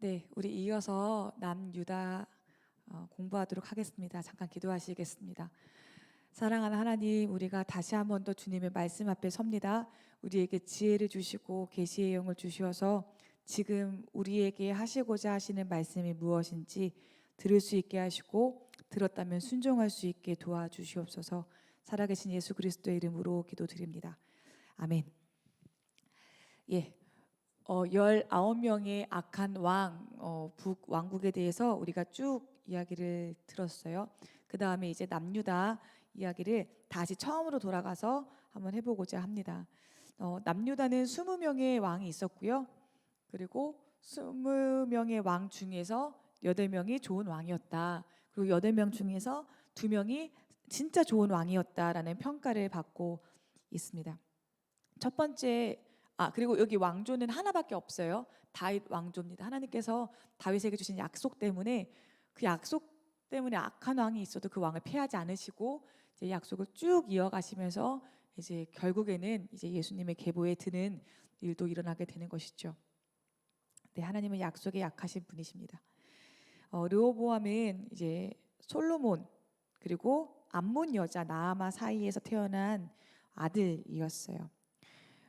네, 우리 이어서 남유다 공부하도록 하겠습니다. 잠깐 기도하시겠습니다. 사랑하는 하나님, 우리가 다시 한 번 더 주님의 말씀 앞에 섭니다. 우리에게 지혜를 주시고 계시의 영을 주셔서 지금 우리에게 하시고자 하시는 말씀이 무엇인지 들을 수 있게 하시고 들었다면 순종할 수 있게 도와주시옵소서. 살아계신 예수 그리스도의 이름으로 기도드립니다. 아멘. 예. 19명의 악한 북왕국에 대해서 우리가 쭉 이야기를 들었어요. 그 다음에 이제 남유다 이야기를 다시 처음으로 돌아가서 한번 해보고자 합니다. 남유다는 20명의 왕이 있었고요. 그리고 20명의 왕 중에서 8명이 좋은 왕이었다. 그리고 8명 중에서 2명이 진짜 좋은 왕이었다라는 평가를 받고 있습니다. 첫 번째, 그리고 여기 왕조는 하나밖에 없어요. 다윗 왕조입니다. 하나님께서 다윗에게 주신 약속 때문에 그 약속 때문에 악한 왕이 있어도 그 왕을 패하지 않으시고 이제 약속을 쭉 이어가시면서 이제 결국에는 이제 예수님의 계보에 드는 일도 일어나게 되는 것이죠. 네, 하나님은 약속에 약하신 분이십니다. 르호보암은 이제 솔로몬 그리고 암몬 여자 나아마 사이에서 태어난 아들이었어요.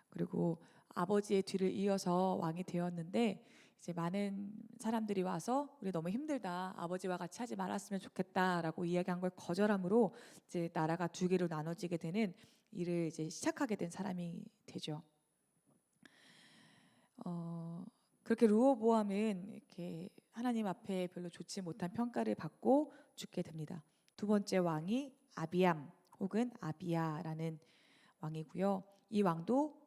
그리고 아버지의 뒤를 이어서 왕이 되었는데 이제 많은 사람들이 와서 우리 너무 힘들다, 아버지와 같이 하지 말았으면 좋겠다라고 이야기한 걸 거절함으로 이제 나라가 두 개로 나눠지게 되는 일을 이제 시작하게 된 사람이 되죠. 그렇게 르호보암은 이렇게 하나님 앞에 별로 좋지 못한 평가를 받고 죽게 됩니다. 두 번째 왕이 아비암 혹은 아비야라는 왕이고요. 이 왕도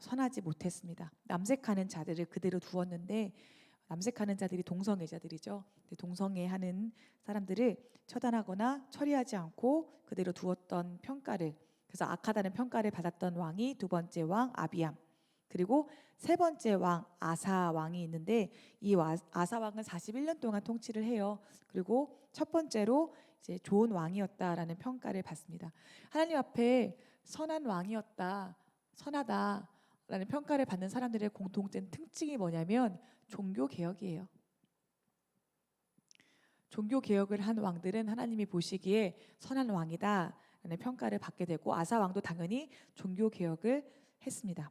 선하지 못했습니다. 남색하는 자들을 그대로 두었는데, 남색하는 자들이 동성애자들이죠. 동성애하는 사람들을 처단하거나 처리하지 않고 그대로 두었던 평가를, 그래서 악하다는 평가를 받았던 왕이 두 번째 왕 아비암, 그리고 세 번째 왕 아사 왕이 있는데 이 아사 왕은 41년 동안 통치를 해요. 그리고 첫 번째로 이제 좋은 왕이었다라는 평가를 받습니다. 하나님 앞에 선한 왕이었다, 선하다라는 평가를 받는 사람들의 공통된 특징이 뭐냐면 종교 개혁이에요. 종교 개혁을 한 왕들은 하나님이 보시기에 선한 왕이다라는 평가를 받게 되고, 아사 왕도 당연히 종교 개혁을 했습니다.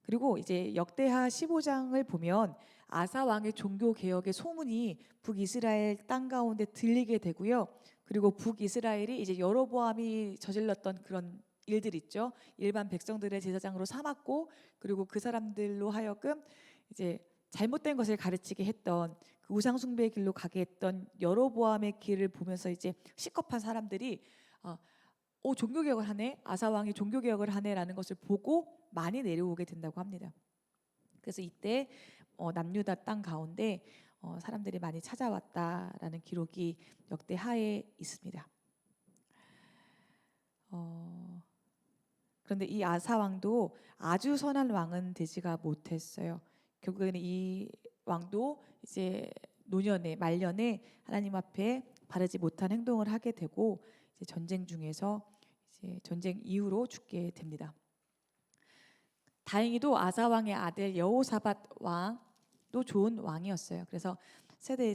그리고 이제 역대하 15장을 보면 아사 왕의 종교 개혁의 소문이 북이스라엘 땅 가운데 들리게 되고요. 그리고 북이스라엘이 이제 여로보암이 저질렀던 그런 일들 있죠. 일반 백성들의 제사장으로 삼았고, 그리고 그 사람들로 하여금 이제 잘못된 것을 가르치게 했던, 그 우상 숭배의 길로 가게 했던 여로보암의 길을 보면서 이제 시겁한 사람들이 종교 개혁을 하네, 아사 왕이 종교 개혁을 하네라는 것을 보고 많이 내려오게 된다고 합니다. 그래서 이때 남유다 땅 가운데 사람들이 많이 찾아왔다라는 기록이 역대하에 있습니다. 그런데 이 아사 왕도 아주 선한 왕은 되지가 못했어요. 결국에는 이 왕도 이제 노년에 말년에 하나님 앞에 바르지 못한 행동을 하게 되고 이제 전쟁 중에서 이제 전쟁 이후로 죽게 됩니다. 다행히도 아사 왕의 아들 여호사밧 왕도 좋은 왕이었어요. 그래서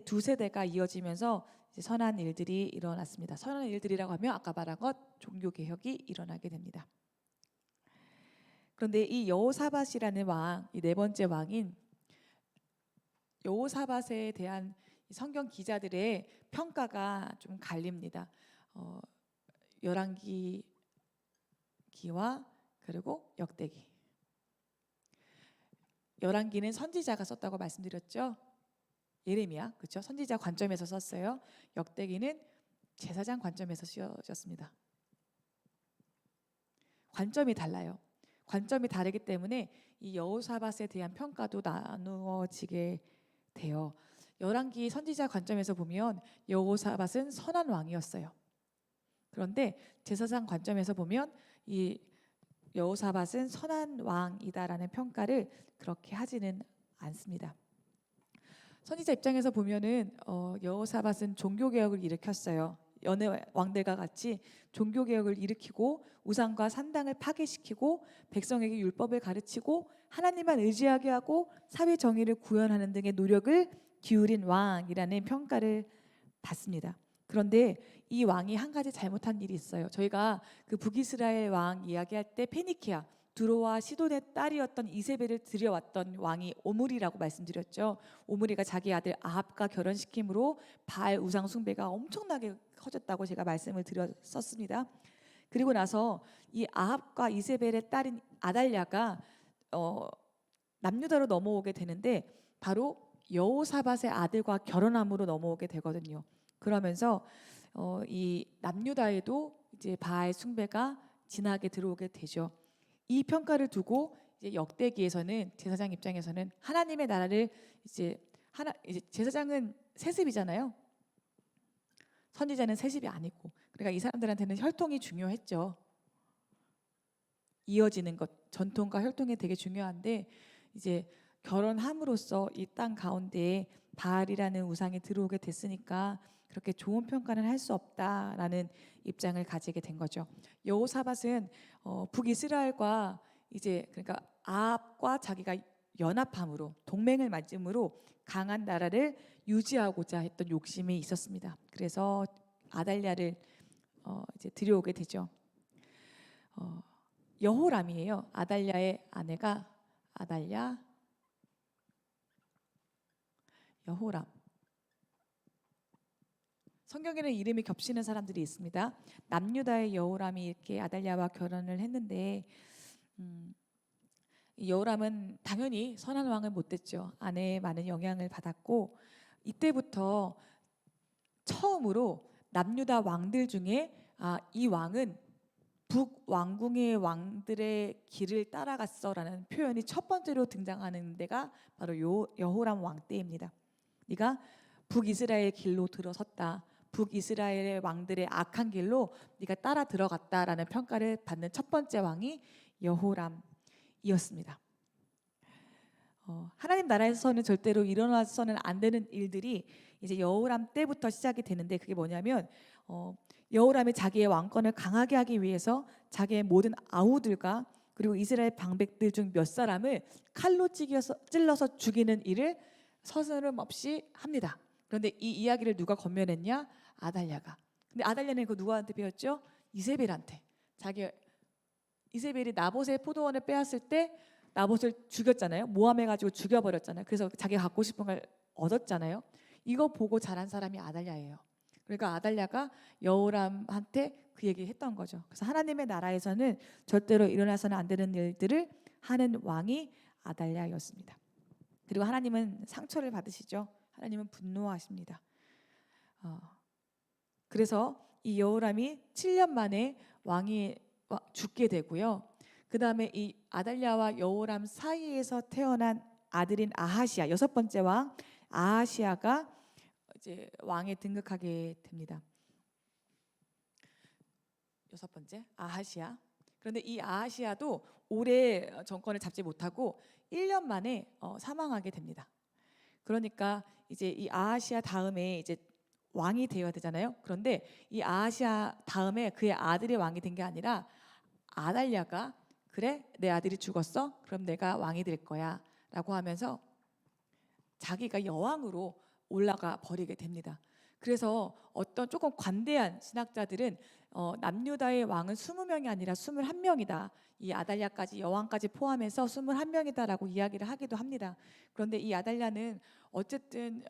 두 세대가 이어지면서 이제 선한 일들이 일어났습니다. 선한 일들이라고 하면 아까 말한 것 종교 개혁이 일어나게 됩니다. 그런데 이 여호사밧이라는 왕, 이 네 번째 왕인 여호사밧에 대한 성경 기자들의 평가가 좀 갈립니다. 열왕기와 그리고 역대기. 열왕기는 선지자가 썼다고 말씀드렸죠. 예레미야, 그렇죠? 선지자 관점에서 썼어요. 역대기는 제사장 관점에서 쓰여졌습니다. 관점이 달라요. 관점이 다르기 때문에 이 여호사밧에 대한 평가도 나누어지게 돼요. 열왕기 선지자 관점에서 보면 여호사밧은 선한 왕이었어요. 그런데 제사장 관점에서 보면 이 여호사밧은 선한 왕이다라는 평가를 그렇게 하지는 않습니다. 선지자 입장에서 보면은 여호사밧은 종교 개혁을 일으켰어요. 연애 왕들과 같이 종교 개혁을 일으키고 우상과 산당을 파괴시키고 백성에게 율법을 가르치고 하나님만 의지하게 하고 사회 정의를 구현하는 등의 노력을 기울인 왕이라는 평가를 받습니다. 그런데 이 왕이 한 가지 잘못한 일이 있어요. 저희가 그 북이스라엘 왕 이야기할 때 페니키아 두로와 시돈의 딸이었던 이세벨을 들여왔던 왕이 오므리라고 말씀드렸죠. 오므리가 자기 아들 아합과 결혼시킴으로 바알 우상 숭배가 엄청나게 커졌다고 제가 말씀을 드렸었습니다. 그리고 나서 이 아합과 이세벨의 딸인 아달랴가 남유다로 넘어오게 되는데 바로 여호사밧의 아들과 결혼함으로 넘어오게 되거든요. 그러면서 이 남유다에도 이제 바알 숭배가 진하게 들어오게 되죠. 이 평가를 두고 이제 역대기에서는 제사장 입장에서는 하나님의 나라를 이제 제사장은 세습이잖아요. 선지자는 세습이 아니고, 그러니까 이 사람들한테는 혈통이 중요했죠. 이어지는 것, 전통과 혈통이 되게 중요한데 이제 결혼함으로써 이 땅 가운데에 바알이라는 우상이 들어오게 됐으니까 그렇게 좋은 평가는 할 수 없다라는 입장을 가지게 된 거죠. 여호사밧은 북이스라엘과 이제 그러니까 아합과 자기가 연합함으로 동맹을 맺음으로 강한 나라를 유지하고자 했던 욕심이 있었습니다. 그래서 아달랴를 이제 들여오게 되죠. 여호람이에요. 아달랴의 아내가 아달랴, 여호람. 성경에는 이름이 겹치는 사람들이 있습니다. 남유다의 여호람이 이렇게 아달랴와 결혼을 했는데 이 여호람은 당연히 선한 왕을 못 됐죠. 아내의 많은 영향을 받았고 이때부터 처음으로 남유다 왕들 중에 이 왕은 북왕궁의 왕들의 길을 따라갔어라는 표현이 첫 번째로 등장하는 데가 바로 여호람 왕 때입니다. 네가 북이스라엘 길로 들어섰다. 북이스라엘의 왕들의 악한 길로 네가 따라 들어갔다라는 평가를 받는 첫 번째 왕이 여호람이었습니다. 하나님 나라에서는 절대로 일어나서는 안 되는 일들이 이제 여호람 때부터 시작이 되는데 그게 뭐냐면 여호람이 자기의 왕권을 강하게 하기 위해서 자기의 모든 아우들과 그리고 이스라엘 방백들 중 몇 사람을 칼로 찔러서 죽이는 일을 서스름없이 합니다. 그런데 이 이야기를 누가 건면했냐? 아달랴가. 근데 아달랴는 그 누구한테 배웠죠? 이세벨한테. 이세벨이 나봇의 포도원을 빼앗을 때 나봇을 죽였잖아요. 모함해가지고 죽여버렸잖아요. 그래서 자기가 갖고 싶은 걸 얻었잖아요. 이거 보고 자란 사람이 아달랴예요. 그러니까 아달랴가 여호람한테 그 얘기를 했던 거죠. 그래서 하나님의 나라에서는 절대로 일어나서는 안 되는 일들을 하는 왕이 아달랴였습니다. 그리고 하나님은 상처를 받으시죠. 하나님은 분노하십니다. 그래서 이 여호람이 7년 만에 왕이 죽게 되고요. 그 다음에 이 아달랴와 여호람 사이에서 태어난 아들인 아하시아, 여섯 번째 왕 아하시아가 이제 왕에 등극하게 됩니다. 여섯 번째 아하시아. 그런데 이 아하시아도 오래 정권을 잡지 못하고 1년 만에 사망하게 됩니다. 그러니까 이제 이 아하시아 다음에 이제 왕이 되어야 되잖아요. 그런데 이 아하시아 다음에 그의 아들이 왕이 된 게 아니라 아달랴가 그래 내 아들이 죽었어? 그럼 내가 왕이 될 거야 라고 하면서 자기가 여왕으로 올라가 버리게 됩니다. 그래서 어떤 조금 관대한 신학자들은 남유다의 왕은 20명이 아니라 21명이다. 이 아달랴까지 여왕까지 포함해서 21명이다라고 이야기를 하기도 합니다. 그런데 이 아달랴는 어쨌든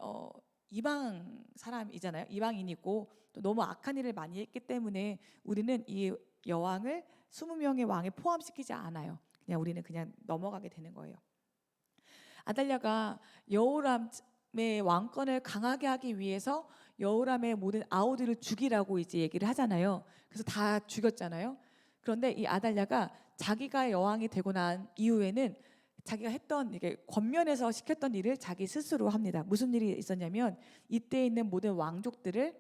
이방 사람이잖아요. 이방인이고 또 너무 악한 일을 많이 했기 때문에 우리는 이 여왕을 20명의 왕에 포함시키지 않아요. 그냥 우리는 그냥 넘어가게 되는 거예요. 아달랴가 여호람의 왕권을 강하게 하기 위해서 여호람의 모든 아우들을 죽이라고 이제 얘기를 하잖아요. 그래서 다 죽였잖아요. 그런데 이 아달랴가 자기가 여왕이 되고 난 이후에는 자기가 했던 이게 권면에서 시켰던 일을 자기 스스로 합니다. 무슨 일이 있었냐면 이때 있는 모든 왕족들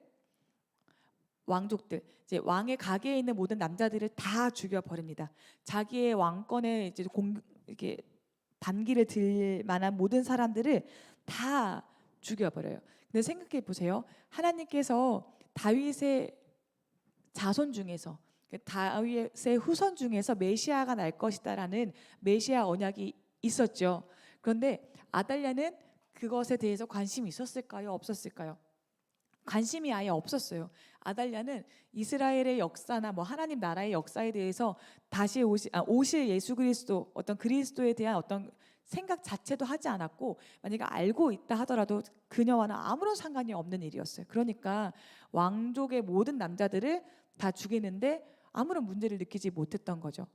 이제 왕의 가게에 있는 모든 남자들을 다 죽여 버립니다. 자기의 왕권에 이제 이렇게 반기를 들 만한 모든 사람들을 다 죽여 버려요. 근데 생각해 보세요. 하나님께서 다윗의 자손 중에서, 다윗의 후손 중에서 메시아가 날 것이다라는 메시아 언약이 있었죠. 그런데 아달랴는 그것에 대해서 관심이 있었을까요? 없었을까요? 관심이 아예 없었어요. 아달랴는 이스라엘의 역사나 뭐 하나님 나라의 역사에 대해서 다시 오실 예수 그리스도, 어떤 그리스도에 대한 어떤 생각 자체도 하지 않았고, 만약에 알고 있다 하더라도 그녀와는 아무런 상관이 없는 일이었어요. 그러니까 왕족의 모든 남자들을 다 죽이는데 아무런 문제를 느끼지 못했던 거죠.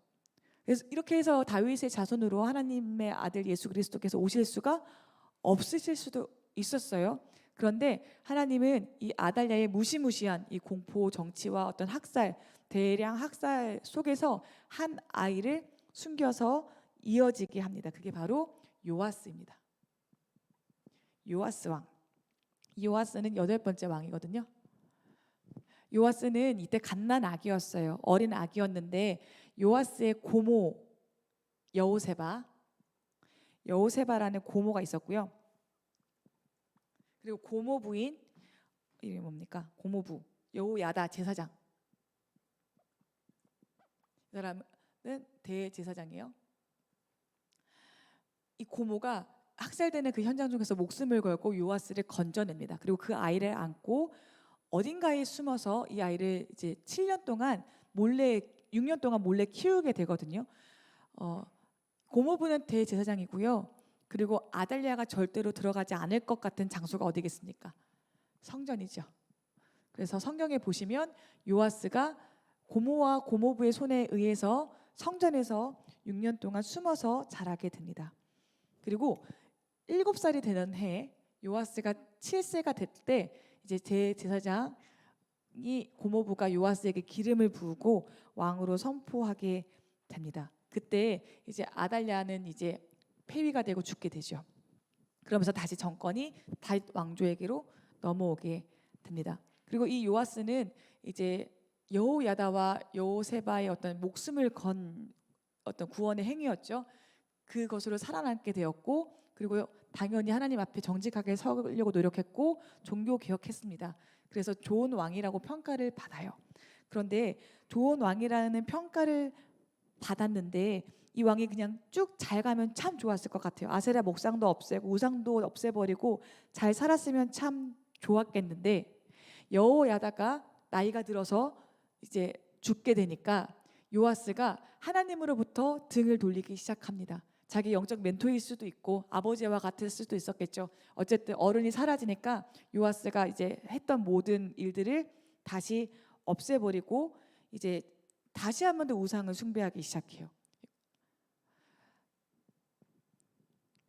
그래서 이렇게 해서 다윗의 자손으로 하나님의 아들 예수 그리스도께서 오실 수가 없으실 수도 있었어요. 그런데 하나님은 이 아달랴의 무시무시한 이 공포 정치와 어떤 학살, 대량 학살 속에서 한 아이를 숨겨서 이어지게 합니다. 그게 바로 요아스입니다. 요아스 왕. 요아스는 8번째 왕이거든요. 요아스는 이때 갓난 아기였어요. 어린 아기였는데 요아스의 고모 여호세바라는 고모가 있었고요. 그리고 고모 부인 이름이 뭡니까? 고모부 여호야다 제사장. 이 사람은 대제사장이에요. 이 고모가 학살되는 그 현장 중에서 목숨을 걸고 요아스를 건져냅니다. 그리고 그 아이를 안고 어딘가에 숨어서 이 아이를 이제 6년 동안 몰래 키우게 되거든요. 고모부는 대제사장이고요. 그리고 아달랴가 절대로 들어가지 않을 것 같은 장소가 어디겠습니까? 성전이죠. 그래서 성경에 보시면 요아스가 고모와 고모부의 손에 의해서 성전에서 6년 동안 숨어서 자라게 됩니다. 그리고 7살이 되는 해에 요아스가 7세가 될 때 이제 대제사장이 고모부가 요아스에게 기름을 부으고 왕으로 선포하게 됩니다. 그때 이제 아달랴는 이제 폐위가 되고 죽게 되죠. 그러면서 다시 정권이 다윗 왕조에게로 넘어오게 됩니다. 그리고 이 요아스는 이제 여호야다와 여호세바의 어떤 목숨을 건 어떤 구원의 행위였죠. 그것으로 살아남게 되었고, 그리고 당연히 하나님 앞에 정직하게 서려고 노력했고 종교 개혁했습니다. 그래서 좋은 왕이라고 평가를 받아요. 그런데 좋은 왕이라는 평가를 받았는데 이 왕이 그냥 쭉 잘 가면 참 좋았을 것 같아요. 아세라 목상도 없애고 우상도 없애버리고 잘 살았으면 참 좋았겠는데, 여호야다가 나이가 들어서 이제 죽게 되니까 요아스가 하나님으로부터 등을 돌리기 시작합니다. 자기 영적 멘토일 수도 있고 아버지와 같을 수도 있었겠죠. 어쨌든 어른이 사라지니까 요아스가 이제 했던 모든 일들을 다시 없애버리고 이제 다시 한 번 더 우상을 숭배하기 시작해요.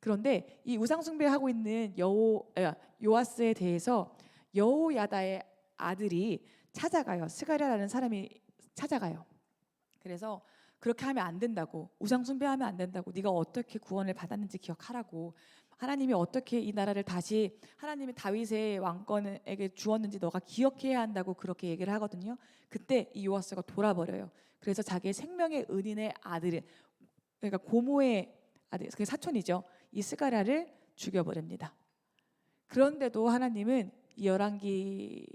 그런데 이 우상 숭배하고 있는 요아스에 대해서 여호야다의 아들이 찾아가요. 스가랴라는 사람이 찾아가요. 그래서 그렇게 하면 안 된다고, 우상 숭배하면 안 된다고, 네가 어떻게 구원을 받았는지 기억하라고, 하나님이 어떻게 이 나라를 다시 하나님이 다윗의 왕권에게 주었는지 너가 기억해야 한다고 그렇게 얘기를 하거든요. 그때 이 요아스가 돌아버려요. 그래서 자기의 생명의 은인의 아들을, 그러니까 고모의 아들, 그 사촌이죠, 이 스가랴를 죽여버립니다. 그런데도 하나님은 이 열왕기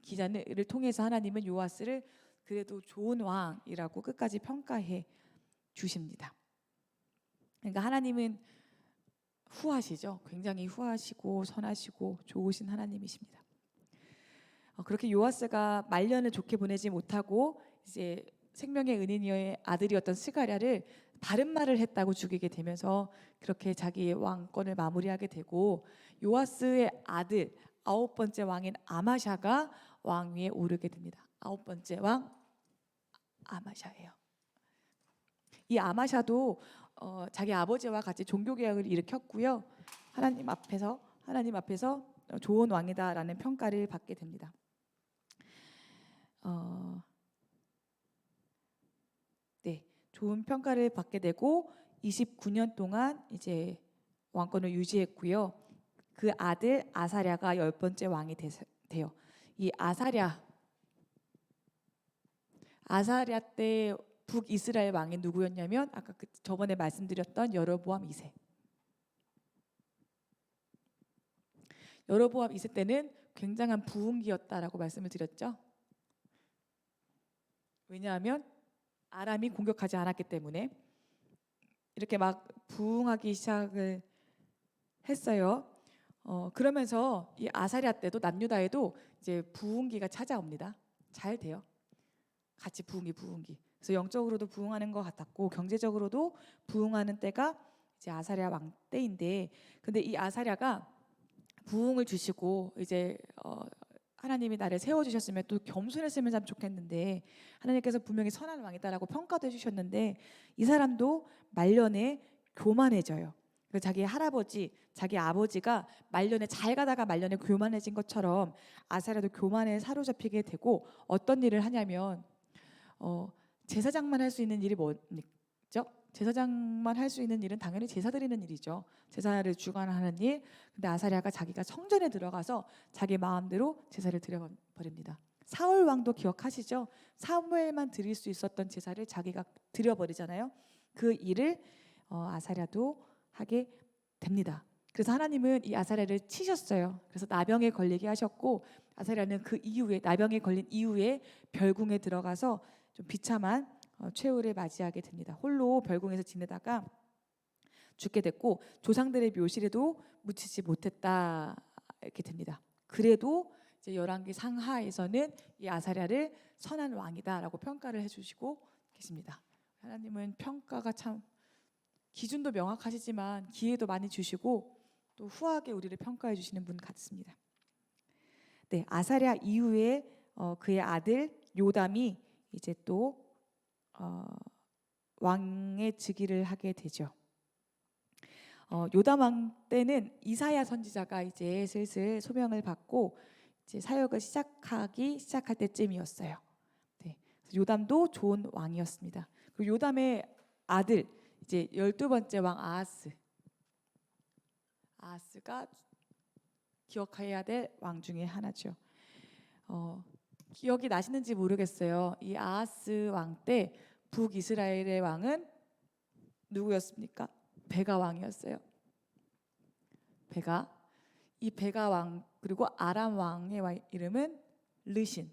기자를 통해서 하나님은 요아스를 그래도 좋은 왕이라고 끝까지 평가해 주십니다. 그러니까 하나님은 후하시죠. 굉장히 후하시고 선하시고 좋으신 하나님이십니다. 그렇게 요아스가 말년을 좋게 보내지 못하고 이제 생명의 은인의 아들이었던 스가랴를 바른 말을 했다고 죽이게 되면서 그렇게 자기의 왕권을 마무리하게 되고, 요아스의 아들 9번째 왕인 아마샤가 왕 위에 오르게 됩니다. 9번째 왕 아마샤예요. 이 아마샤도 자기 아버지와 같이 종교 개혁을 일으켰고요. 하나님 앞에서 좋은 왕이다라는 평가를 받게 됩니다. 네, 좋은 평가를 받게 되고 29년 동안 이제 왕권을 유지했고요. 그 아들 아사랴가 10번째 왕이 돼요. 이 아사랴 때 북이스라엘 왕이 누구였냐면 아까 저번에 말씀드렸던 여로보암 2세. 여로보암 2세 때는 굉장한 부흥기였다라고 말씀을 드렸죠. 왜냐하면 아람이 공격하지 않았기 때문에 이렇게 막 부흥하기 시작을 했어요. 그러면서 이 아사랴 때도 남유다에도 이제 부흥기가 찾아옵니다. 잘 돼요. 같이 부흥기. 그래서 영적으로도 부흥하는 것 같았고 경제적으로도 부흥하는 때가 이제 아사랴 왕 때인데, 근데 이 아사랴가 부흥을 주시고 이제 하나님이 나를 세워주셨으면 또 겸손했으면 참 좋겠는데, 하나님께서 분명히 선한 왕이다라고 평가도 해주셨는데 이 사람도 말년에 교만해져요. 그래서 자기 할아버지, 자기 아버지가 말년에 잘 가다가 말년에 교만해진 것처럼 아사랴도 교만에 사로잡히게 되고, 어떤 일을 하냐면 제사장만 할 수 있는 일이 뭐죠? 제사장만 할 수 있는 일은 당연히 제사 드리는 일이죠. 제사를 주관하는 일. 근데 아사랴가 자기가 성전에 들어가서 자기 마음대로 제사를 드려버립니다. 사울 왕도 기억하시죠? 사무엘만 드릴 수 있었던 제사를 자기가 드려버리잖아요. 그 일을 아사랴도 하게 됩니다. 그래서 하나님은 이 아사랴를 치셨어요. 그래서 나병에 걸리게 하셨고, 아사랴는 그 이후에, 나병에 걸린 이후에 별궁에 들어가서 좀 비참한 최후를 맞이하게 됩니다. 홀로 별궁에서 지내다가 죽게 됐고, 조상들의 묘실에도 묻히지 못했다 이렇게 됩니다. 그래도 이제 열왕기 상하에서는 이 아사랴를 선한 왕이다라고 평가를 해주시고 계십니다. 하나님은 평가가 참 기준도 명확하시지만 기회도 많이 주시고 또 후하게 우리를 평가해 주시는 분 같습니다. 네, 아사랴 이후에 그의 아들 요담이 이제 또 왕의 즉위를 하게 되죠. 요담 왕 때는 이사야 선지자가 이제 슬슬 소명을 받고 이제 사역을 시작할 때쯤이었어요. 네, 요담도 좋은 왕이었습니다. 그리고 요담의 아들 이제 12번째 왕 아하스가 기억해야 될 왕 중에 하나죠. 기억이 나시는지 모르겠어요. 이 아하스 왕 때 북이스라엘의 왕은 누구였습니까? 베가 왕이었어요. 이 베가 왕, 그리고 아람 왕의 이름은 르신.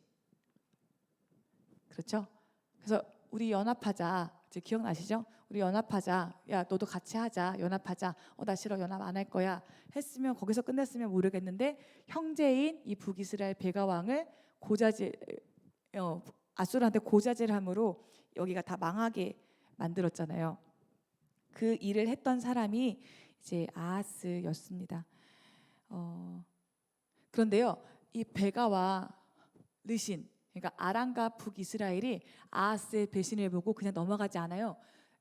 그렇죠? 그래서 우리 연합하자. 이제 기억나시죠? 우리 연합하자. 야, 너도 같이 하자. 연합하자. 나 싫어. 연합 안 할 거야. 했으면 거기서 끝냈으면 모르겠는데, 형제인 이 북이스라엘 베가 왕을 아수르한테 고자질함으로 여기가 다 망하게 만들었잖아요. 그 일을 했던 사람이 이제 아하스였습니다. 그런데요, 이 베가와 르신, 그러니까 아람과 북이스라엘이 아하스의 배신을 보고 그냥 넘어가지 않아요.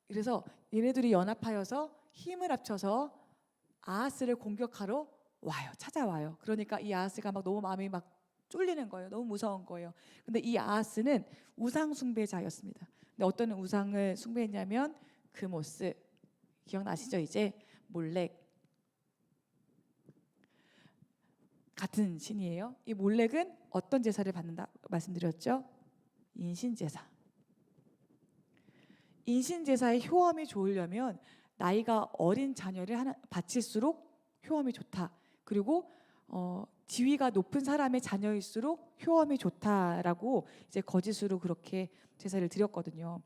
그래서 얘네들이 연합하여서 힘을 합쳐서 아하스를 공격하러 찾아와요. 그러니까 이 아하스가 막 너무 마음이 막 쫄리는 거예요. 너무 무서운 거예요. 근데 이 아하스는 우상 숭배자였습니다. 근데 어떤 우상을 숭배했냐면 그모스, 기억나시죠? 이제 몰렉 같은 신이에요. 이 몰렉은 어떤 제사를 받는다 말씀드렸죠? 인신제사. 인신제사의 효험이 좋으려면 나이가 어린 자녀를 바칠수록 효험이 좋다. 그리고 지위가 높은 사람의 자녀일수록 효험이 좋다라고 이제 거짓으로 그렇게 제사를 드렸거든요.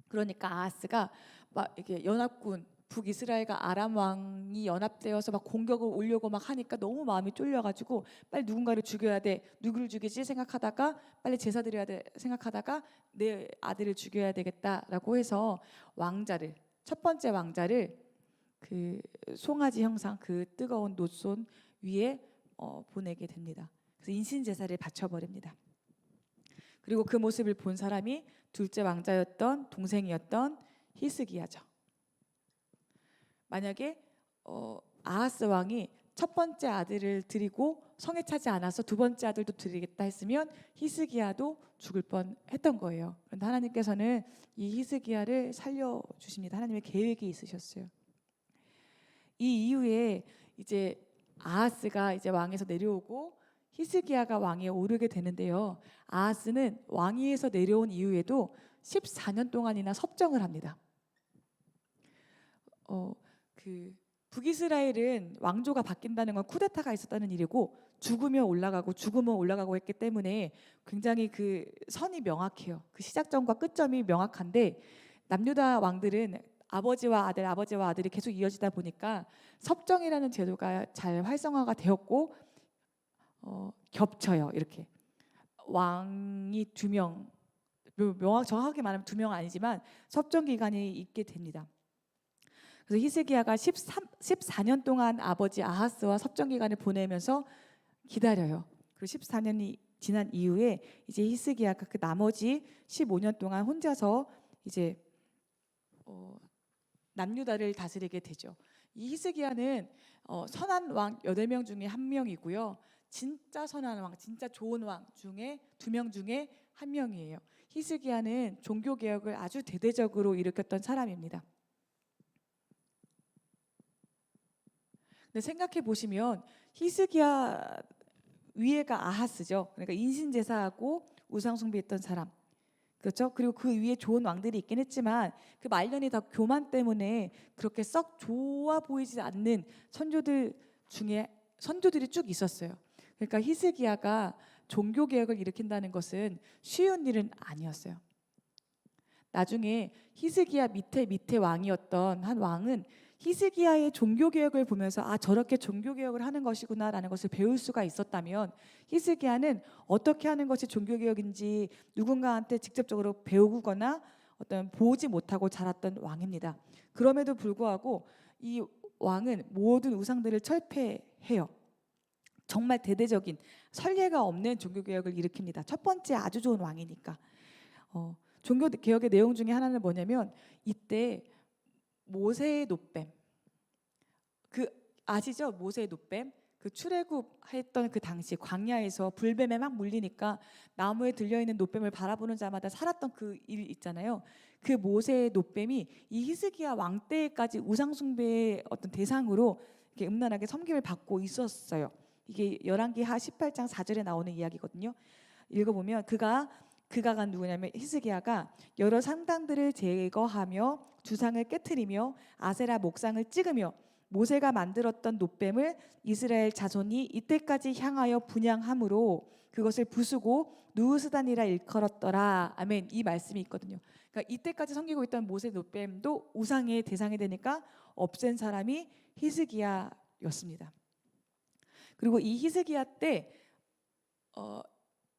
그러니까 아하스가 막 이렇게 연합군 북이스라엘과 아람 왕이 연합되어서 막 공격을 오려고 막 하니까 너무 마음이 쫄려가지고 빨리 누군가를 죽여야 돼. 누구를 죽이지 생각하다가 빨리 제사 드려야 돼 생각하다가 내 아들을 죽여야 되겠다라고 해서 첫 번째 왕자를 그 송아지 형상, 그 뜨거운 노손 위에 보내게 됩니다. 그래서 인신제사를 바쳐버립니다. 그리고 그 모습을 본 사람이 둘째 왕자였던 동생이었던 히스기야죠. 만약에 아하스 왕이 첫 번째 아들을 드리고 성에 차지 않아서 두 번째 아들도 드리겠다 했으면 히스기야도 죽을 뻔했던 거예요. 그런데 하나님께서는 이 히스기야를 살려주십니다. 하나님의 계획이 있으셨어요. 이 이후에 이제 아하스가 이제 왕에서 내려오고 히스기야가 왕위에 오르게 되는데요. 아하스는 왕위에서 내려온 이후에도 14년 동안이나 섭정을 합니다. 그 북이스라엘은 왕조가 바뀐다는 건 쿠데타가 있었다는 일이고 죽으면 올라가고 했기 때문에 굉장히 그 선이 명확해요. 그 시작점과 끝점이 명확한데 남유다 왕들은 아버지와 아들, 아버지와 아들이 계속 이어지다 보니까 섭정이라는 제도가 잘 활성화가 되었고 겹쳐요. 이렇게 왕이 두 명, 정확하게 말하면 두 명 아니지만 섭정 기간이 있게 됩니다. 그래서 히스기야가 14년 동안 아버지 아하스와 섭정 기간을 보내면서 기다려요. 그리고 14년이 지난 이후에 이제 히스기야가 그 나머지 15년 동안 혼자서 이제 남유다를 다스리게 되죠. 이 히스기야는 선한 왕 8명 중에 한 명이고요. 진짜 선한 왕, 진짜 좋은 왕 중에 2명 중에 한 명이에요. 히스기야는 종교 개혁을 아주 대대적으로 일으켰던 사람입니다. 근데 생각해 보시면 히스기야 위에가 아하스죠. 그러니까 인신제사하고 우상숭배했던 사람. 그렇죠? 그리고 그 위에 좋은 왕들이 있긴 했지만 그 말년이 다 교만 때문에 그렇게 썩 좋아 보이지 않는 선조들이 쭉 있었어요. 그러니까 히스기야가 종교 개혁을 일으킨다는 것은 쉬운 일은 아니었어요. 나중에 히스기야 밑에 왕이었던 한 왕은 히스기야의 종교 개혁을 보면서 저렇게 종교 개혁을 하는 것이구나라는 것을 배울 수가 있었다면 히스기야는 어떻게 하는 것이 종교 개혁인지 누군가한테 직접적으로 배우거나 보지 못하고 자랐던 왕입니다. 그럼에도 불구하고 이 왕은 모든 우상들을 철폐해요. 정말 대대적인 선례가 없는 종교 개혁을 일으킵니다. 첫 번째 아주 좋은 왕이니까. 종교 개혁의 내용 중에 하나는 뭐냐면 이때 모세의 노뱀, 아시죠? 모세의 노뱀. 그 출애굽했던 그 당시 광야에서 불뱀에 막 물리니까 나무에 들려있는 노뱀을 바라보는 자마다 살았던 그 일 있잖아요. 그 모세의 노뱀이 이 히스기야 왕 때까지 우상숭배의 대상으로 이렇게 음란하게 섬김을 받고 있었어요. 이게 열왕기하 18장 4절에 나오는 이야기거든요. 읽어보면 그가 누구냐면 히스기야가 여러 상당들을 제거하며 주상을 깨트리며 아세라 목상을 찍으며 모세가 만들었던 노뱀을 이스라엘 자손이 이때까지 향하여 분향함으로 그것을 부수고 누우스단이라 일컬었더라. 아멘. 이 말씀이 있거든요. 그러니까 이때까지 섬기고 있던 모세 노뱀도 우상의 대상이 되니까 없앤 사람이 히스기야였습니다. 그리고 이 히스기야 때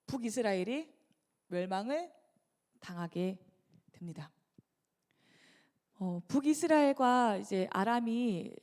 북이스라엘이 멸망을 당하게 됩니다. 북이스라엘과 이제 아람이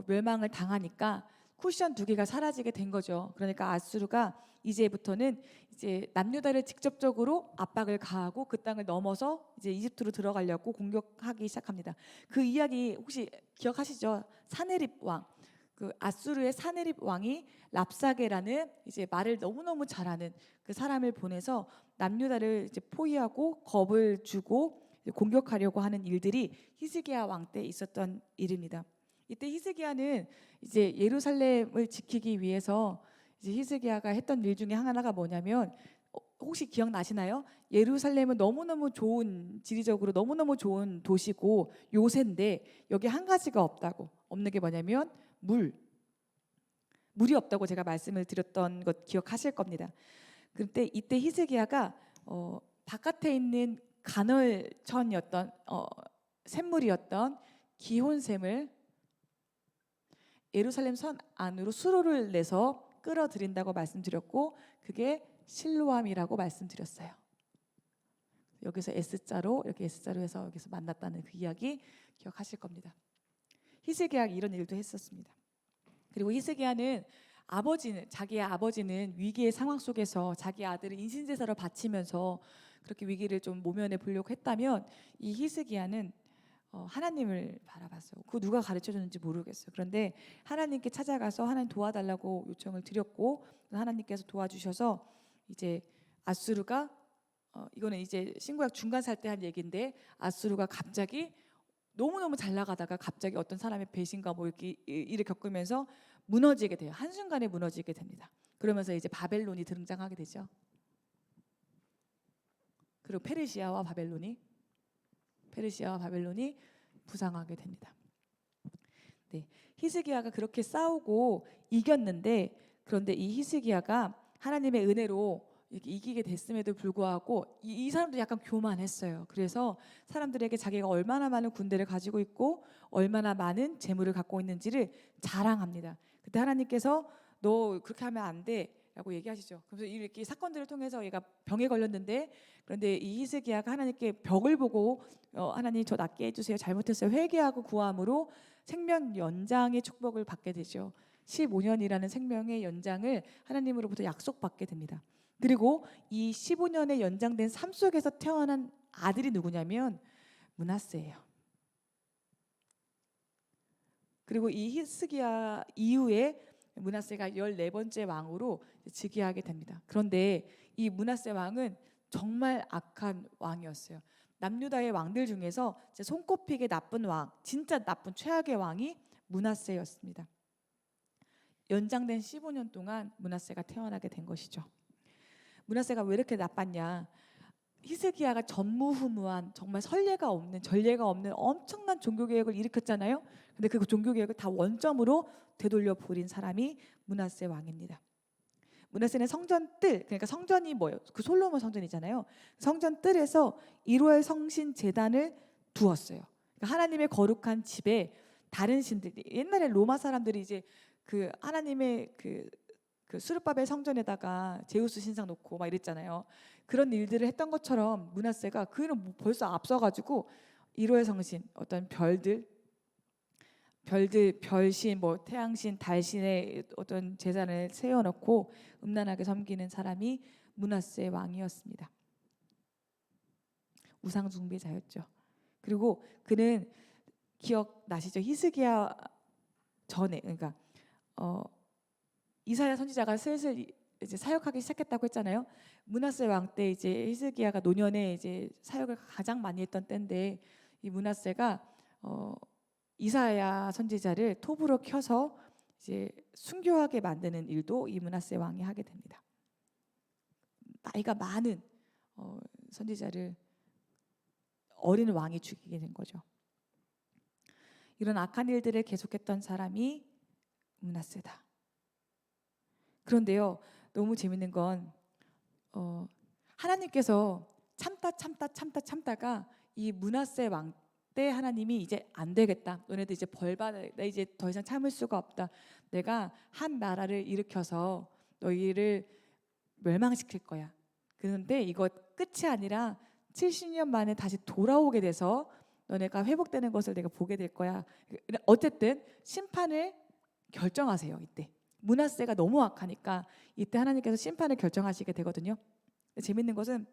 멸망을 당하니까 쿠션 2개가 사라지게 된 거죠. 그러니까 아수르가 이제부터는 이제 남유다를 직접적으로 압박을 가하고 그 땅을 넘어서 이제 이집트로 들어가려고 공격하기 시작합니다. 그 이야기 혹시 기억하시죠? 사네립 왕. 그 아수르의 사네립 왕이 랍사게라는 이제 말을 너무너무 잘하는 그 사람을 보내서 남유다를 이제 포위하고 겁을 주고 공격하려고 하는 일들이 히스기야 왕 때 있었던 일입니다. 이때 히스기야는 이제 예루살렘을 지키기 위해서 이제 히스기야가 했던 일 중에 하나가 뭐냐면 혹시 기억나시나요? 예루살렘은 너무너무 좋은 지리적으로 너무너무 좋은 도시고 요새인데 여기 한 가지가 없는 게 뭐냐면 물이 없다고 제가 말씀을 드렸던 것 기억하실 겁니다. 그때 이때 히스기야가 바깥에 있는 간헐천이었던 샘물이었던 기혼샘을 예루살렘 선 안으로 수로를 내서 끌어들인다고 말씀드렸고 그게 실로암이라고 말씀드렸어요. 여기서 S자로 이렇게 S자로 해서 여기서 만났다는 그 이야기 기억하실 겁니다. 히스기야가 이런 일도 했었습니다. 그리고 히스기야는 자기의 아버지는 위기의 상황 속에서 자기 아들을 인신제사로 바치면서 그렇게 위기를 좀 모면해 보려고 했다면 이 히스기야는 하나님을 바라봤어요. 그거 누가 가르쳐 줬는지 모르겠어요. 그런데 하나님께 찾아가서 하나님 도와달라고 요청을 드렸고 하나님께서 도와주셔서 이제 아수르가 이거는 이제 신구약 중간살 때 한 얘기인데 아수르가 갑자기 너무너무 잘 나가다가 갑자기 어떤 사람의 배신과 뭐 이렇게 일을 겪으면서 무너지게 돼요. 한순간에 무너지게 됩니다. 그러면서 이제 바벨론이 등장하게 되죠. 그리고 페르시아와 바벨론이 부상하게 됩니다. 네, 히스기야가 그렇게 싸우고 이겼는데, 그런데 이 히스기야가 하나님의 은혜로 이렇게 이기게 됐음에도 불구하고 이 사람도 약간 교만했어요. 그래서 사람들에게 자기가 얼마나 많은 군대를 가지고 있고 얼마나 많은 재물을 갖고 있는지를 자랑합니다. 그때 하나님께서 너 그렇게 하면 안 돼 라고 얘기하시죠. 그래서 이렇게 사건들을 통해서 얘가 병에 걸렸는데, 그런데 이 히스기야가 하나님께 벽을 보고 하나님 저 낫게 해주세요, 잘못했어요, 회개하고 구함으로 생명 연장의 축복을 받게 되죠. 15년이라는 생명의 연장을 하나님으로부터 약속받게 됩니다. 그리고 이 15년의 연장된 삶 속에서 태어난 아들이 누구냐면 므낫세예요. 그리고 이 히스기야 이후에 므낫세가 14번째 왕으로 즉위하게 됩니다. 그런데 이 므낫세 왕은 정말 악한 왕이었어요. 남유다의 왕들 중에서 손꼽히게 나쁜 왕, 진짜 나쁜 최악의 왕이 므낫세였습니다. 연장된 15년 동안 므낫세가 태어나게 된 것이죠. 므낫세가 왜 이렇게 나빴냐? 히스기야가 전무후무한, 정말 선례가 없는, 전례가 없는 엄청난 종교개혁을 일으켰잖아요. 근데 그 종교개혁을 다 원점으로 되돌려 버린 사람이 므낫세 왕입니다. 므낫세는 성전 뜰, 그러니까 성전이 뭐예요? 그 솔로몬 성전이잖아요. 성전 뜰에서 1월 성신 제단을 두었어요. 그러니까 하나님의 거룩한 집에 다른 신들, 옛날에 로마 사람들이 이제 그 하나님의 그 수르바벨 성전에다가 제우스 신상 놓고 막 이랬잖아요. 그런 일들을 했던 것처럼 므낫세가 그 일은 벌써 앞서가지고 1월 성신, 어떤 별들, 별신, 뭐 태양신, 달신의 어떤 제단을 세워놓고 음란하게 섬기는 사람이 므낫세 왕이었습니다. 우상 숭배자였죠. 그리고 그는 기억나시죠? 히스기야 전에, 그러니까 이사야 선지자가 슬슬 이제 사역하기 시작했다고 했잖아요. 므낫세 왕 때 이제 히스기야가 노년에 이제 사역을 가장 많이 했던 때인데, 이 므낫세가 이사야 선지자를 톱으로 켜서 이제 순교하게 만드는 일도 이 므낫세 왕이 하게 됩니다. 나이가 많은 선지자를 어린 왕이 죽이게 된 거죠. 이런 악한 일들을 계속했던 사람이 므낫세다. 그런데요, 너무 재밌는 건 하나님께서 참다가 이 므낫세 왕 때 하나님이 이제 안 되겠다, 너네들 이제 벌 받아, 나 이제 더 이상 참을 수가 없다, 내가 한 나라를 일으켜서 너희를 멸망시킬 거야. 그런데 이거 끝이 아니라 70년 만에 다시 돌아오게 돼서 너네가 회복되는 것을 내가 보게 될 거야. 어쨌든 심판을 결정하세요. 이때 므낫세가 너무 악하니까 이때 하나님께서 심판을 결정하시게 되거든요. 재밌는 것은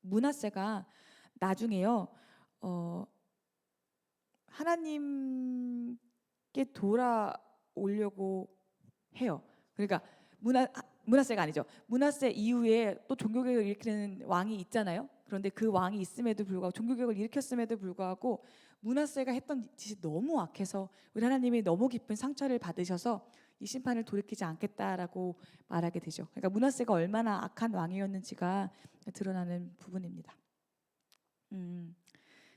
므낫세가 나중에요, 하나님께 돌아오려고 해요. 그러니까 므낫세가 아니죠. 므낫세 이후에 또 종교개혁을 일으키는 왕이 있잖아요. 그런데 그 왕이 있음에도 불구하고, 종교개혁을 일으켰음에도 불구하고 므낫세가 했던 짓이 너무 악해서 우리 하나님이 너무 깊은 상처를 받으셔서 이 심판을 돌이키지 않겠다라고 말하게 되죠. 그러니까 므낫세가 얼마나 악한 왕이었는지가 드러나는 부분입니다.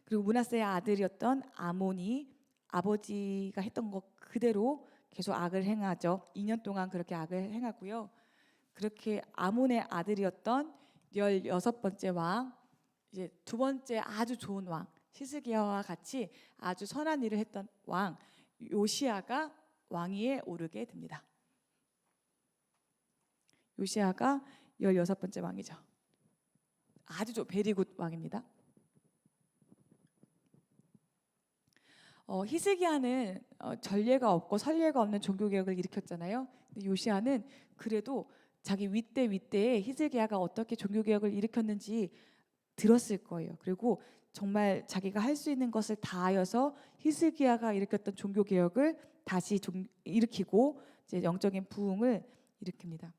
그리고 므낫세의 아들이었던 아몬이 아버지가 했던 것 그대로 계속 악을 행하죠. 2년 동안 그렇게 악을 행하고요. 그렇게 아몬의 아들이었던 16번째 왕, 이제 두 번째 아주 좋은 왕, 히스기야와 같이 아주 선한 일을 했던 왕 요시야가 왕위에 오르게 됩니다. 요시야가 16번째 왕이죠. 아주 베리굿 왕입니다. 히스기야는 전례가 없고 선례가 없는 종교개혁을 일으켰잖아요. 근데 요시야는 그래도 자기 윗대에 히스기야가 어떻게 종교개혁을 일으켰는지 들었을 거예요. 그리고 정말 자기가 할 수 있는 것을 다하여서 히스기야가 일으켰던 종교개혁을 다시 일으키고 이제 영적인 부흥을 일으킵니다.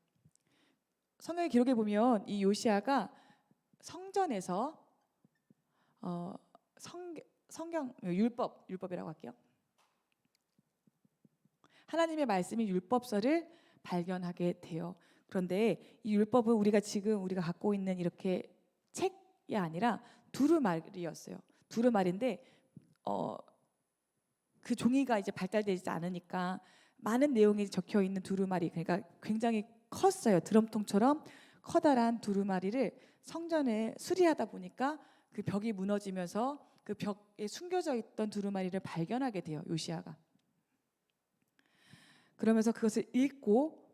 성경의 기록에 보면 이 요시야가 성전에서 성경 율법이라고 할게요. 하나님의 말씀이 율법서를 발견하게 돼요. 그런데 이 율법은 우리가 갖고 있는 이렇게 책이 아니라 두루마리였어요. 두루마리인데 그 종이가 이제 발달되지 않으니까 많은 내용이 적혀 있는 두루마리, 그러니까 굉장히 컸어요. 드럼통처럼 커다란 두루마리를 성전에 수리하다 보니까 그 벽이 무너지면서 그 벽에 숨겨져 있던 두루마리를 발견하게 돼요, 요시야가. 그러면서 그것을 읽고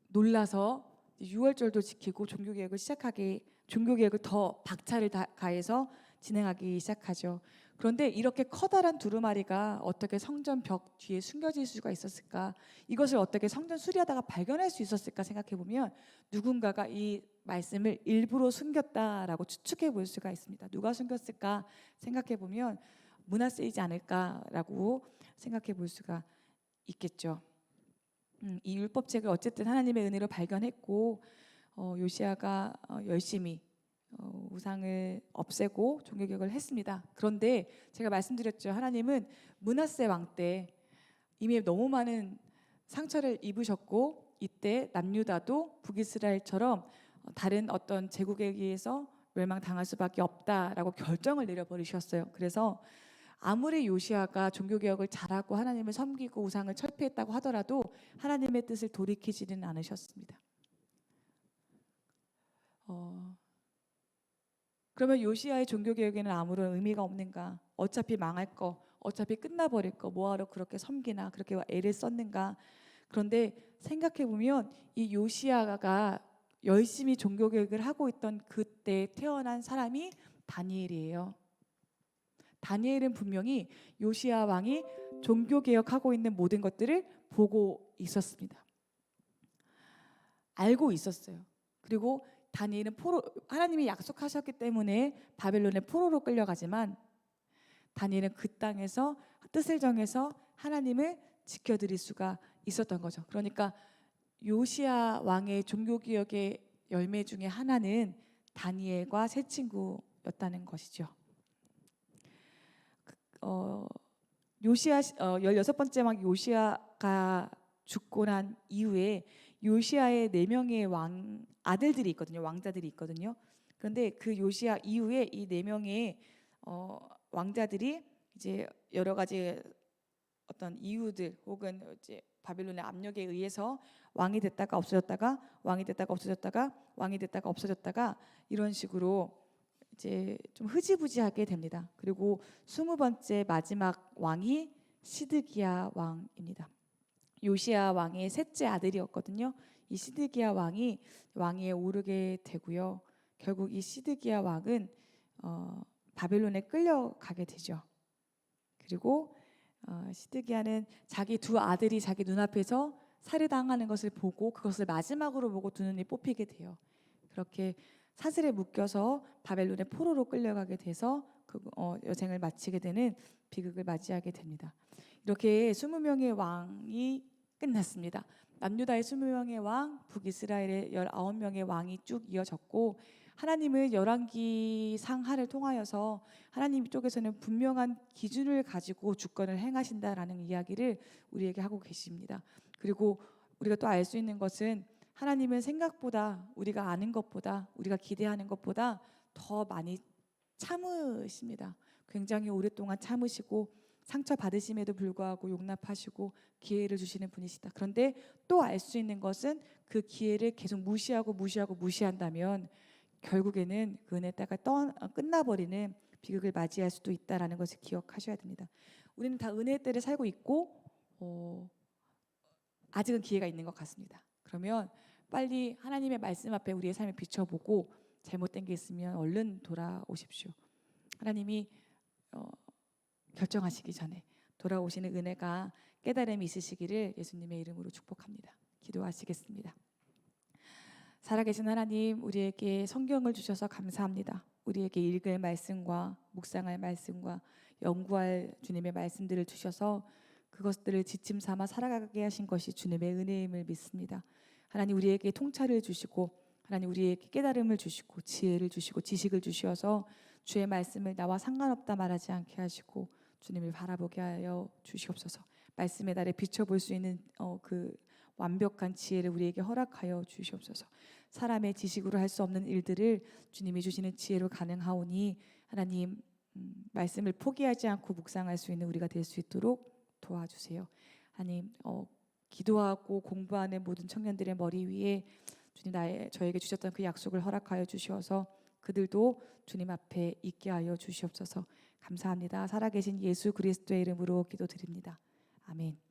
놀라서 유월절도 지키고 종교개혁을 더 박차를 가해서 진행하기 시작하죠. 그런데 이렇게 커다란 두루마리가 어떻게 성전 벽 뒤에 숨겨질 수가 있었을까? 이것을 어떻게 성전 수리하다가 발견할 수 있었을까 생각해 보면 누군가가 이 말씀을 일부러 숨겼다라고 추측해 볼 수가 있습니다. 누가 숨겼을까 생각해 보면 므낫세이지 않을까라고 생각해 볼 수가 있겠죠. 이 율법책을 어쨌든 하나님의 은혜로 발견했고 요시야가 열심히 우상을 없애고 종교개혁을 했습니다. 그런데 제가 말씀드렸죠. 하나님은 므낫세 왕 때 이미 너무 많은 상처를 입으셨고 이때 남유다도 북이스라엘처럼 다른 어떤 제국에 의해서 멸망당할 수밖에 없다라고 결정을 내려버리셨어요. 그래서 아무리 요시야가 종교개혁을 잘하고 하나님을 섬기고 우상을 철폐했다고 하더라도 하나님의 뜻을 돌이키지는 않으셨습니다. 그러면 요시야의 종교개혁에는 아무런 의미가 없는가? 어차피 망할 거, 어차피 끝나버릴 거, 뭐하러 그렇게 섬기나, 그렇게 애를 썼는가? 그런데 생각해보면 이 요시야가 열심히 종교개혁을 하고 있던 그때 태어난 사람이 다니엘이에요. 다니엘은 분명히 요시야 왕이 종교개혁하고 있는 모든 것들을 보고 있었습니다. 알고 있었어요. 그리고 다니엘은 하나님이 약속하셨기 때문에 바벨론의 포로로 끌려가지만 다니엘은 그 땅에서 뜻을 정해서 하나님을 지켜드릴 수가 있었던 거죠. 그러니까 요시야 왕의 종교개혁의 열매 중에 하나는 다니엘과 세 친구였다는 것이죠. 요시야 16번째 왕 요시야가 죽고 난 이후에 요시야의 4명의 아들들이 있거든요. 왕자들이 있거든요. 그런데 그 요시야 이후에 이 4명의 왕자들이 이제 여러 가지 어떤 이유들 혹은 이제 바빌론의 압력에 의해서 왕이 됐다가 없어졌다가 왕이 됐다가 없어졌다가 왕이 됐다가 없어졌다가 이런 식으로 이제 좀 흐지부지하게 됩니다. 그리고 20번째 마지막 왕이 시드기야 왕입니다. 요시야 왕의 셋째 아들이었거든요. 이 시드기야 왕이 왕위에 오르게 되고요. 결국 이 시드기야 왕은 바벨론에 끌려가게 되죠. 그리고 시드기야는 자기 두 아들이 자기 눈앞에서 살해당하는 것을 보고 그것을 마지막으로 보고 두 눈이 뽑히게 돼요. 그렇게 사슬에 묶여서 바벨론의 포로로 끌려가게 돼서 여생을 마치게 되는 비극을 맞이하게 됩니다. 이렇게 20명의 왕이 끝났습니다. 남유다의 20명의 왕, 북이스라엘의 19명의 왕이 쭉 이어졌고 하나님은 열왕기 상하를 통하여서 하나님 쪽에서는 분명한 기준을 가지고 주권을 행하신다라는 이야기를 우리에게 하고 계십니다. 그리고 우리가 또 알 수 있는 것은 하나님은 생각보다 우리가 아는 것보다 우리가 기대하는 것보다 더 많이 참으십니다. 굉장히 오랫동안 참으시고 상처 받으심에도 불구하고 용납하시고 기회를 주시는 분이시다. 그런데 또 알 수 있는 것은 그 기회를 계속 무시한다면 결국에는 그 은혜 때가 끝나버리는 비극을 맞이할 수도 있다라는 것을 기억하셔야 됩니다. 우리는 다 은혜 때를 살고 있고 아직은 기회가 있는 것 같습니다. 그러면 빨리 하나님의 말씀 앞에 우리의 삶을 비춰보고 잘못된 게 있으면 얼른 돌아오십시오. 하나님이 결정하시기 전에 돌아오시는 은혜가 깨달음이 있으시기를 예수님의 이름으로 축복합니다. 기도하시겠습니다. 살아계신 하나님, 우리에게 성경을 주셔서 감사합니다. 우리에게 읽을 말씀과 묵상할 말씀과 연구할 주님의 말씀들을 주셔서 그것들을 지침 삼아 살아가게 하신 것이 주님의 은혜임을 믿습니다. 하나님, 우리에게 통찰을 주시고 하나님 우리에게 깨달음을 주시고 지혜를 주시고 지식을 주셔서 주의 말씀을 나와 상관없다 말하지 않게 하시고 주님을 바라보게 하여 주시옵소서. 말씀의 달에 비춰볼 수 있는 그 완벽한 지혜를 우리에게 허락하여 주시옵소서. 사람의 지식으로 할 수 없는 일들을 주님이 주시는 지혜로 가능하오니 하나님 말씀을 포기하지 않고 묵상할 수 있는 우리가 될 수 있도록 도와주세요. 하나님, 기도하고 공부하는 모든 청년들의 머리 위에 주님 저에게 주셨던 그 약속을 허락하여 주시어서 그들도 주님 앞에 있게 하여 주시옵소서. 감사합니다. 살아계신 예수 그리스도의 이름으로 기도드립니다. 아멘.